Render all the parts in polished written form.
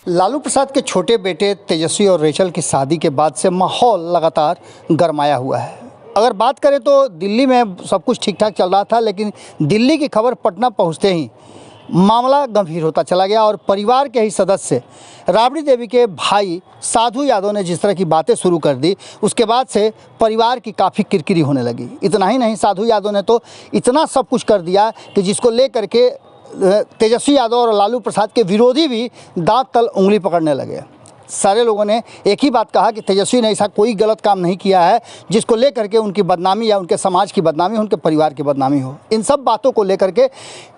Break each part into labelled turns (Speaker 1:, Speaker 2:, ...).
Speaker 1: लालू प्रसाद के छोटे बेटे तेजस्वी और रेचल की शादी के बाद से माहौल लगातार गरमाया हुआ है। अगर बात करें तो दिल्ली में सब कुछ ठीक ठाक चल रहा था, लेकिन दिल्ली की खबर पटना पहुंचते ही मामला गंभीर होता चला गया और परिवार के ही सदस्य राबड़ी देवी के भाई साधु यादव ने जिस तरह की बातें शुरू कर दी, उसके बाद से परिवार की काफ़ी किरकिरी होने लगी। इतना ही नहीं, साधु यादव ने तो इतना सब कुछ कर दिया कि जिसको लेकर के तेजस्वी यादव और लालू प्रसाद के विरोधी भी दांत तल उंगली पकड़ने लगे। सारे लोगों ने एक ही बात कहा कि तेजस्वी ने ऐसा कोई गलत काम नहीं किया है जिसको लेकर के उनकी बदनामी या उनके समाज की बदनामी, उनके परिवार की बदनामी हो। इन सब बातों को लेकर के,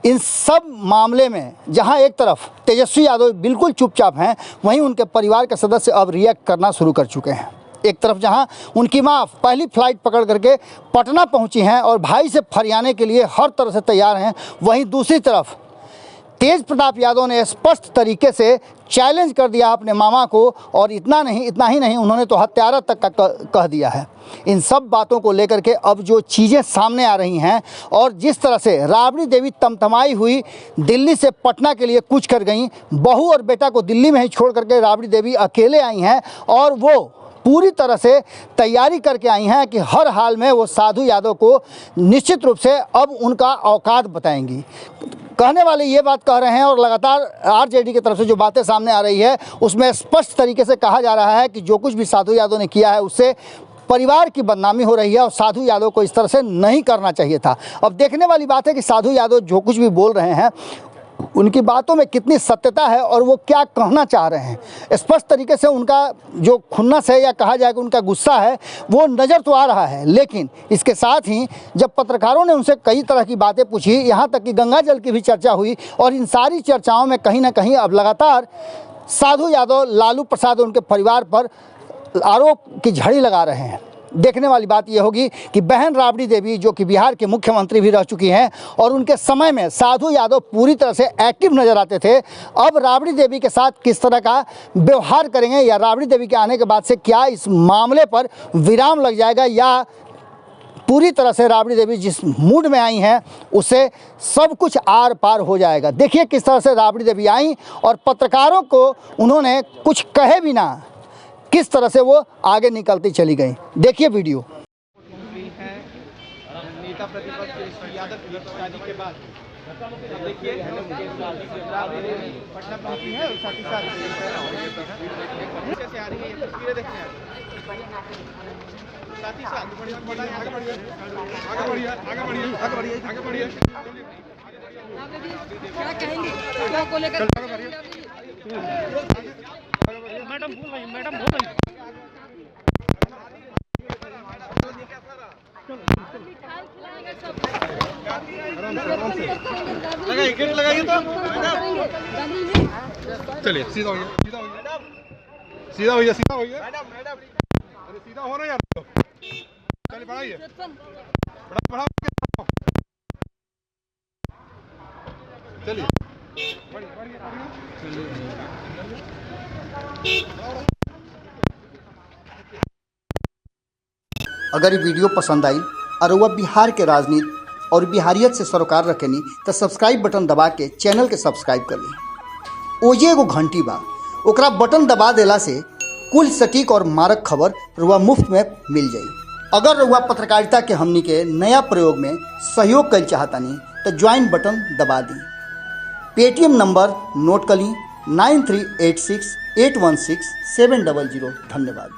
Speaker 1: इन सब मामले में जहां एक तरफ तेजस्वी यादव बिल्कुल चुपचाप हैं, वहीं उनके परिवार के सदस्य अब रिएक्ट करना शुरू कर चुके हैं। एक तरफ जहां उनकी मां पहली फ्लाइट पकड़ करके पटना पहुंची हैं और भाई से फरियाने के लिए हर तरह से तैयार हैं, वहीं दूसरी तरफ तेज प्रताप यादव ने स्पष्ट तरीके से चैलेंज कर दिया अपने मामा को, और इतना ही नहीं, उन्होंने तो हत्यारा तक का कह दिया है। इन सब बातों को लेकर के अब जो चीज़ें सामने आ रही हैं और जिस तरह से राबड़ी देवी तमतमाई हुई दिल्ली से पटना के लिए कूच कर गईं, बहू और बेटा को दिल्ली में ही छोड़ करके राबड़ी देवी अकेले आई हैं और वो पूरी तरह से तैयारी करके आई हैं कि हर हाल में वो साधु यादव को निश्चित रूप से अब उनका औकात बताएंगी। कहने वाले ये बात कह रहे हैं और लगातार आरजेडी की तरफ से जो बातें सामने आ रही है उसमें स्पष्ट तरीके से कहा जा रहा है कि जो कुछ भी साधु यादव ने किया है उससे परिवार की बदनामी हो रही है और साधु यादव को इस तरह से नहीं करना चाहिए था। अब देखने वाली बात है कि साधु यादव जो कुछ भी बोल रहे हैं उनकी बातों में कितनी सत्यता है और वो क्या कहना चाह रहे हैं। स्पष्ट तरीके से उनका जो खुन्नस है या कहा जाए कि उनका गुस्सा है वो नज़र तो आ रहा है, लेकिन इसके साथ ही जब पत्रकारों ने उनसे कई तरह की बातें पूछी, यहाँ तक कि गंगा जल की भी चर्चा हुई, और इन सारी चर्चाओं में कहीं ना कहीं अब लगातार साधु यादव लालू प्रसाद उनके परिवार पर आरोप की झड़ी लगा रहे हैं। देखने वाली बात यह होगी कि बहन राबड़ी देवी जो कि बिहार के मुख्यमंत्री भी रह चुकी हैं और उनके समय में साधु यादव पूरी तरह से एक्टिव नज़र आते थे, अब राबड़ी देवी के साथ किस तरह का व्यवहार करेंगे या राबड़ी देवी के आने के बाद से क्या इस मामले पर विराम लग जाएगा या पूरी तरह से राबड़ी देवी जिस मूड में आई हैं उससे सब कुछ आर पार हो जाएगा। देखिए किस तरह से राबड़ी देवी आई और पत्रकारों को उन्होंने कुछ कहे बिना किस तरह से वो आगे निकलती चली गई। देखिए वीडियो।
Speaker 2: नेता प्रतिपक्ष यादव की शादी के बाद देखिए पटना पहुंची है और साथ ही साथ कैसे आ रही है ये तस्वीरें देखने साथ ही साथ आगे बढ़िए
Speaker 3: क्या कहेंगे क्या को लेकर
Speaker 2: मैडम बोल रही लगाइए तो चलिए सीधा होइए अरे सीधा हो ना यार, चलिए बढ़ाइए बढ़ाओ चलिए
Speaker 1: अगर ये वीडियो पसंद आई और वह बिहार के राजनीति और बिहारियत से सरोकार रखेनी तो सब्सक्राइब बटन दबा के चैनल के सब्सक्राइब कर ली। ओजे एगो घंटी बा, ओकरा बटन दबा देला से कुल सटीक और मारक खबर रुआ मुफ्त में मिल जाई। अगर रुआ पत्रकारिता के हमनी के नया प्रयोग में सहयोग कर चाहतानी तो ज्वाइन बटन दबा दी। पेटीएम नंबर नोट कर ली 9386816700। धन्यवाद।